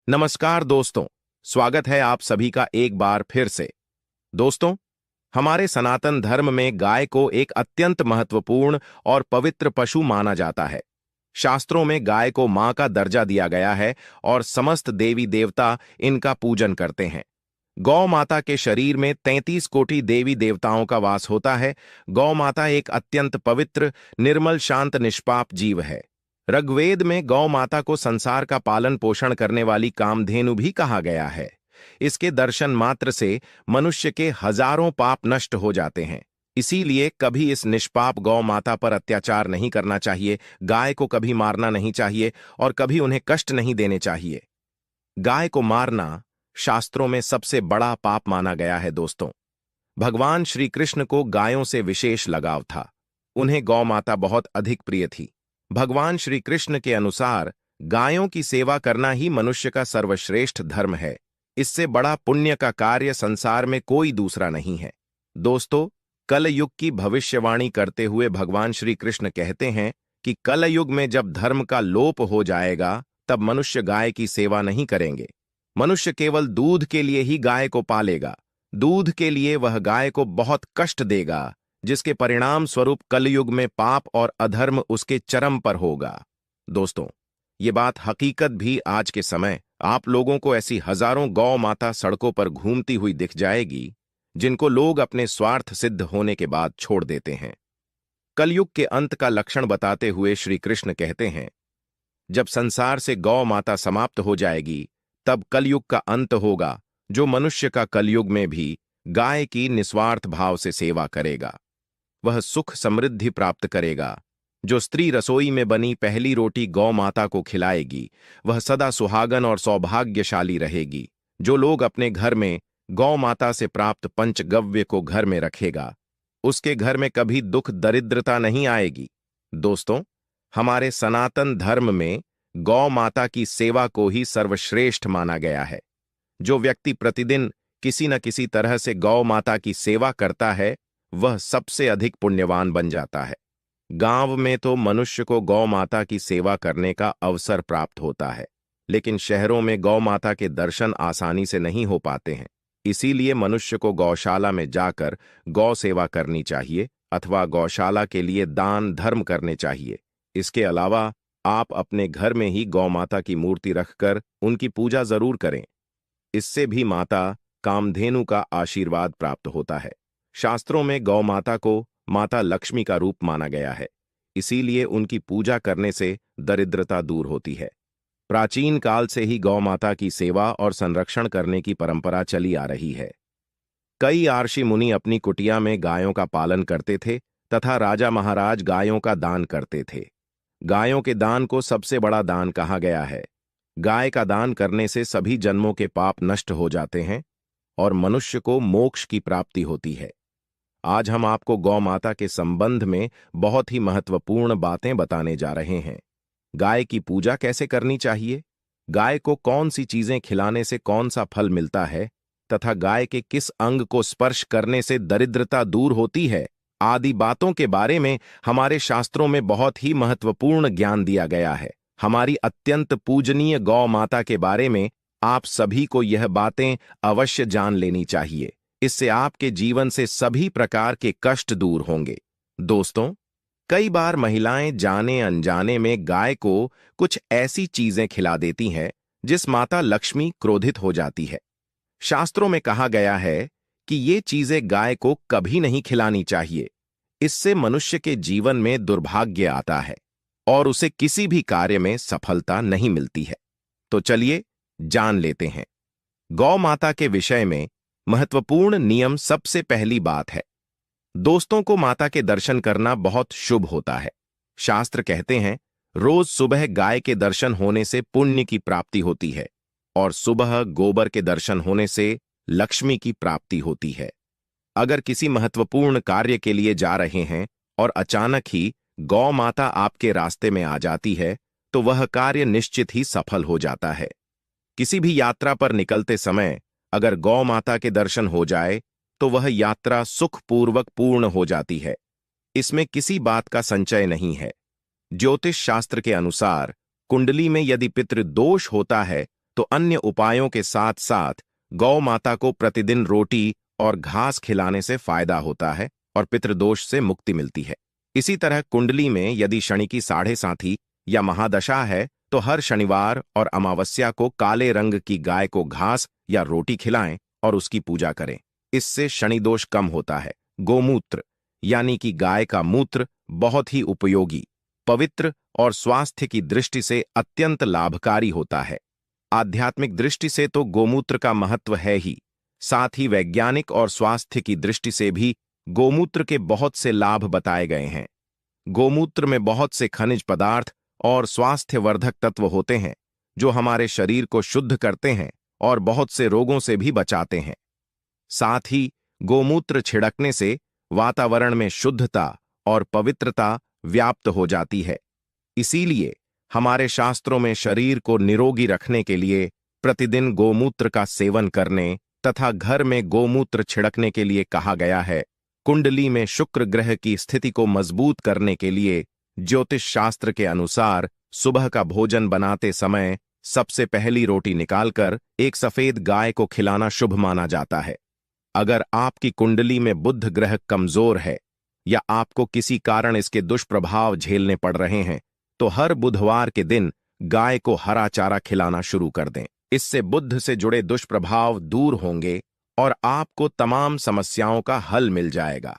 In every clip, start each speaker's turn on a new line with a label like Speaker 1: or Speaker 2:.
Speaker 1: नमस्कार दोस्तों, स्वागत है आप सभी का एक बार फिर से। दोस्तों, हमारे सनातन धर्म में गाय को एक अत्यंत महत्वपूर्ण और पवित्र पशु माना जाता है। शास्त्रों में गाय को मां का दर्जा दिया गया है और समस्त देवी देवता इनका पूजन करते हैं। गौ माता के शरीर में 33 कोटि देवी देवताओं का वास होता है। गौ माता एक अत्यंत पवित्र, निर्मल, शांत, निष्पाप जीव है। ऋग्वेद में गौ माता को संसार का पालन पोषण करने वाली कामधेनु भी कहा गया है। इसके दर्शन मात्र से मनुष्य के हजारों पाप नष्ट हो जाते हैं। इसीलिए कभी इस निष्पाप गौ माता पर अत्याचार नहीं करना चाहिए, गाय को कभी मारना नहीं चाहिए और कभी उन्हें कष्ट नहीं देने चाहिए। गाय को मारना शास्त्रों में सबसे बड़ा पाप माना गया है। दोस्तों, भगवान श्री कृष्ण को गायों से विशेष लगाव था। उन्हें गौ माता बहुत अधिक प्रिय थी। भगवान श्री कृष्ण के अनुसार गायों की सेवा करना ही मनुष्य का सर्वश्रेष्ठ धर्म है। इससे बड़ा पुण्य का कार्य संसार में कोई दूसरा नहीं है। दोस्तों, कलयुग की भविष्यवाणी करते हुए भगवान श्री कृष्ण कहते हैं कि कलयुग में जब धर्म का लोप हो जाएगा, तब मनुष्य गाय की सेवा नहीं करेंगे। मनुष्य केवल दूध के लिए ही गाय को पालेगा। दूध के लिए वह गाय को बहुत कष्ट देगा, जिसके परिणाम स्वरूप कलयुग में पाप और अधर्म उसके चरम पर होगा। दोस्तों, ये बात हकीकत भी आज के समय आप लोगों को ऐसी हजारों गौ माता सड़कों पर घूमती हुई दिख जाएगी, जिनको लोग अपने स्वार्थ सिद्ध होने के बाद छोड़ देते हैं। कलयुग के अंत का लक्षण बताते हुए श्री कृष्ण कहते हैं, जब संसार से गौ माता समाप्त हो जाएगी, तब कलयुग का अंत होगा, जो मनुष्य का कलयुग में भी गाय की निस्वार्थ भाव से सेवा करेगा। वह सुख समृद्धि प्राप्त करेगा। जो स्त्री रसोई में बनी पहली रोटी गौ माता को खिलाएगी, वह सदा सुहागन और सौभाग्यशाली रहेगी। जो लोग अपने घर में गौ माता से प्राप्त पंचगव्य को घर में रखेगा, उसके घर में कभी दुख दरिद्रता नहीं आएगी। दोस्तों, हमारे सनातन धर्म में गौ माता की सेवा को ही सर्वश्रेष्ठ माना गया है। जो व्यक्ति प्रतिदिन किसी न किसी तरह से गौ माता की सेवा करता है, वह सबसे अधिक पुण्यवान बन जाता है। गांव में तो मनुष्य को गौ माता की सेवा करने का अवसर प्राप्त होता है, लेकिन शहरों में गौ माता के दर्शन आसानी से नहीं हो पाते हैं। इसीलिए मनुष्य को गौशाला में जाकर गौ सेवा करनी चाहिए अथवा गौशाला के लिए दान धर्म करने चाहिए। इसके अलावा आप अपने घर में ही गौ माता की मूर्ति रखकर उनकी पूजा जरूर करें। इससे भी माता कामधेनु का आशीर्वाद प्राप्त होता है। शास्त्रों में गौ माता को माता लक्ष्मी का रूप माना गया है। इसीलिए उनकी पूजा करने से दरिद्रता दूर होती है। प्राचीन काल से ही गौ माता की सेवा और संरक्षण करने की परंपरा चली आ रही है। कई आर्षि मुनि अपनी कुटिया में गायों का पालन करते थे तथा राजा महाराज गायों का दान करते थे। गायों के दान को सबसे बड़ा दान कहा गया है। गाय का दान करने से सभी जन्मों के पाप नष्ट हो जाते हैं और मनुष्य को मोक्ष की प्राप्ति होती है। आज हम आपको गौ माता के संबंध में बहुत ही महत्वपूर्ण बातें बताने जा रहे हैं। गाय की पूजा कैसे करनी चाहिए, गाय को कौन सी चीजें खिलाने से कौन सा फल मिलता है तथा गाय के किस अंग को स्पर्श करने से दरिद्रता दूर होती है, आदि बातों के बारे में हमारे शास्त्रों में बहुत ही महत्वपूर्ण ज्ञान दिया गया है। हमारी अत्यंत पूजनीय गौ माता के बारे में आप सभी को यह बातें अवश्य जान लेनी चाहिए। इससे आपके जीवन से सभी प्रकार के कष्ट दूर होंगे। दोस्तों, कई बार महिलाएं जाने अनजाने में गाय को कुछ ऐसी चीजें खिला देती हैं जिस माता लक्ष्मी क्रोधित हो जाती है। शास्त्रों में कहा गया है कि ये चीजें गाय को कभी नहीं खिलानी चाहिए। इससे मनुष्य के जीवन में दुर्भाग्य आता है और उसे किसी भी कार्य में सफलता नहीं मिलती है। तो चलिए जान लेते हैं। गौ माता के विषय में महत्वपूर्ण नियम। सबसे पहली बात है, दोस्तों को माता के दर्शन करना बहुत शुभ होता है। शास्त्र कहते हैं, रोज सुबह गाय के दर्शन होने से पुण्य की प्राप्ति होती है और सुबह गोबर के दर्शन होने से लक्ष्मी की प्राप्ति होती है। अगर किसी महत्वपूर्ण कार्य के लिए जा रहे हैं और अचानक ही गौ माता आपके रास्ते में आ जाती है, तो वह कार्य निश्चित ही सफल हो जाता है। किसी भी यात्रा पर निकलते समय अगर गौ माता के दर्शन हो जाए, तो वह यात्रा सुखपूर्वक पूर्ण हो जाती है। इसमें किसी बात का संचय नहीं है। ज्योतिष शास्त्र के अनुसार कुंडली में यदि पितृदोष होता है तो अन्य उपायों के साथ साथ गौ माता को प्रतिदिन रोटी और घास खिलाने से फायदा होता है और पितृदोष से मुक्ति मिलती है। इसी तरह कुंडली में यदि शनि की साढ़े साथी या महादशा है तो हर शनिवार और अमावस्या को काले रंग की गाय को घास या रोटी खिलाएं और उसकी पूजा करें। इससे शनि दोष कम होता है। गोमूत्र यानी कि गाय का मूत्र बहुत ही उपयोगी, पवित्र और स्वास्थ्य की दृष्टि से अत्यंत लाभकारी होता है। आध्यात्मिक दृष्टि से तो गोमूत्र का महत्व है ही, साथ ही वैज्ञानिक और स्वास्थ्य की दृष्टि से भी गोमूत्र के बहुत से लाभ बताए गए हैं। गोमूत्र में बहुत से खनिज पदार्थ और स्वास्थ्यवर्धक तत्व होते हैं जो हमारे शरीर को शुद्ध करते हैं और बहुत से रोगों से भी बचाते हैं। साथ ही गोमूत्र छिड़कने से वातावरण में शुद्धता और पवित्रता व्याप्त हो जाती है। इसीलिए हमारे शास्त्रों में शरीर को निरोगी रखने के लिए प्रतिदिन गोमूत्र का सेवन करने तथा घर में गोमूत्र छिड़कने के लिए कहा गया है। कुंडली में शुक्र ग्रह की स्थिति को मजबूत करने के लिए ज्योतिष शास्त्र के अनुसार सुबह का भोजन बनाते समय सबसे पहली रोटी निकालकर एक सफेद गाय को खिलाना शुभ माना जाता है। अगर आपकी कुंडली में बुध ग्रह कमजोर है या आपको किसी कारण इसके दुष्प्रभाव झेलने पड़ रहे हैं तो हर बुधवार के दिन गाय को हरा चारा खिलाना शुरू कर दें। इससे बुध से जुड़े दुष्प्रभाव दूर होंगे और आपको तमाम समस्याओं का हल मिल जाएगा।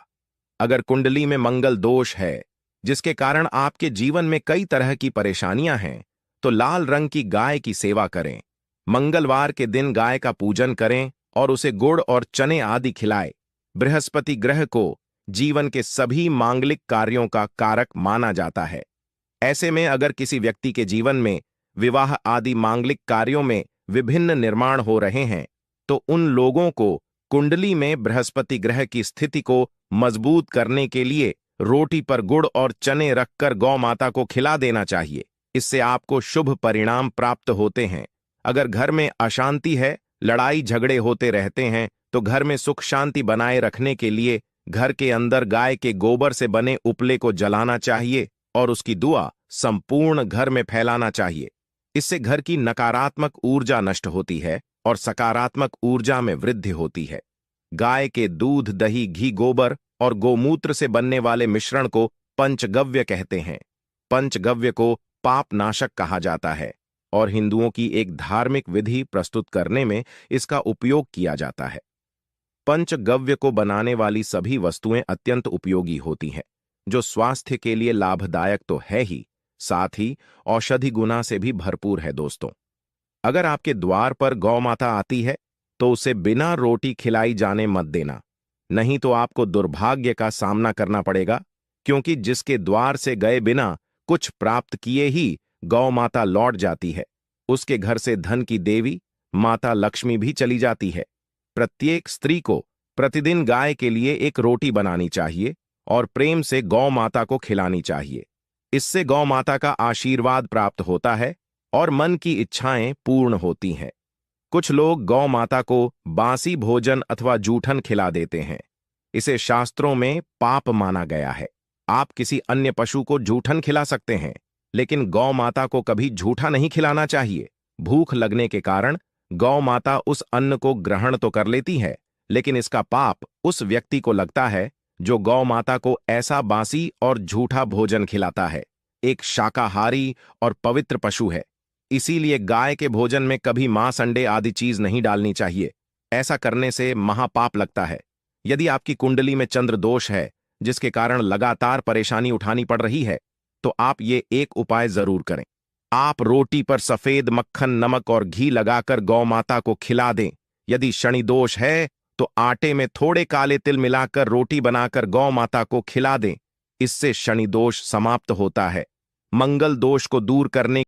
Speaker 1: अगर कुंडली में मंगल दोष है जिसके कारण आपके जीवन में कई तरह की परेशानियां हैं तो लाल रंग की गाय की सेवा करें। मंगलवार के दिन गाय का पूजन करें और उसे गुड़ और चने आदि खिलाएं। बृहस्पति ग्रह को जीवन के सभी मांगलिक कार्यों का कारक माना जाता है। ऐसे में अगर किसी व्यक्ति के जीवन में विवाह आदि मांगलिक कार्यों में विभिन्न निर्माण हो रहे हैं तो उन लोगों को कुंडली में बृहस्पति ग्रह की स्थिति को मजबूत करने के लिए रोटी पर गुड़ और चने रखकर गौ माता को खिला देना चाहिए। इससे आपको शुभ परिणाम प्राप्त होते हैं। अगर घर में अशांति है, लड़ाई झगड़े होते रहते हैं तो घर में सुख शांति बनाए रखने के लिए घर के अंदर गाय के गोबर से बने उपले को जलाना चाहिए और उसकी दुआ संपूर्ण घर में फैलाना चाहिए। इससे घर की नकारात्मक ऊर्जा नष्ट होती है और सकारात्मक ऊर्जा में वृद्धि होती है। गाय के दूध, दही, घी, गोबर और गोमूत्र से बनने वाले मिश्रण को पंचगव्य कहते हैं। पंचगव्य को पाप नाशक कहा जाता है और हिंदुओं की एक धार्मिक विधि प्रस्तुत करने में इसका उपयोग किया जाता है। पंचगव्य को बनाने वाली सभी वस्तुएं अत्यंत उपयोगी होती हैं, जो स्वास्थ्य के लिए लाभदायक तो है ही, साथ ही औषधि गुना से भी भरपूर है। दोस्तों, अगर आपके द्वार पर गौ माता आती है तो उसे बिना रोटी खिलाई जाने मत देना, नहीं तो आपको दुर्भाग्य का सामना करना पड़ेगा, क्योंकि जिसके द्वार से गए बिना कुछ प्राप्त किए ही गौ माता लौट जाती है, उसके घर से धन की देवी माता लक्ष्मी भी चली जाती है। प्रत्येक स्त्री को प्रतिदिन गाय के लिए एक रोटी बनानी चाहिए और प्रेम से गौ माता को खिलानी चाहिए। इससे गौ माता का आशीर्वाद प्राप्त होता है और मन की इच्छाएं पूर्ण होती हैं। कुछ लोग गौ माता को बासी भोजन अथवा जूठन खिला देते हैं। इसे शास्त्रों में पाप माना गया है। आप किसी अन्य पशु को जूठन खिला सकते हैं, लेकिन गौ माता को कभी झूठा नहीं खिलाना चाहिए। भूख लगने के कारण गौ माता उस अन्न को ग्रहण तो कर लेती है, लेकिन इसका पाप उस व्यक्ति को लगता है जो गौ माता को ऐसा बासी और झूठा भोजन खिलाता है। एक शाकाहारी और पवित्र पशु है, इसीलिए गाय के भोजन में कभी मांस, अंडे आदि चीज नहीं डालनी चाहिए। ऐसा करने से महापाप लगता है। यदि आपकी कुंडली में चंद्र दोष है जिसके कारण लगातार परेशानी उठानी पड़ रही है तो आप ये एक उपाय जरूर करें। आप रोटी पर सफेद मक्खन, नमक और घी लगाकर गौ माता को खिला दें। यदि शनि दोष है तो आटे में थोड़े काले तिल मिलाकर रोटी बनाकर गौ माता को खिला दें। इससे शनि दोष समाप्त होता है। मंगल दोष को दूर करने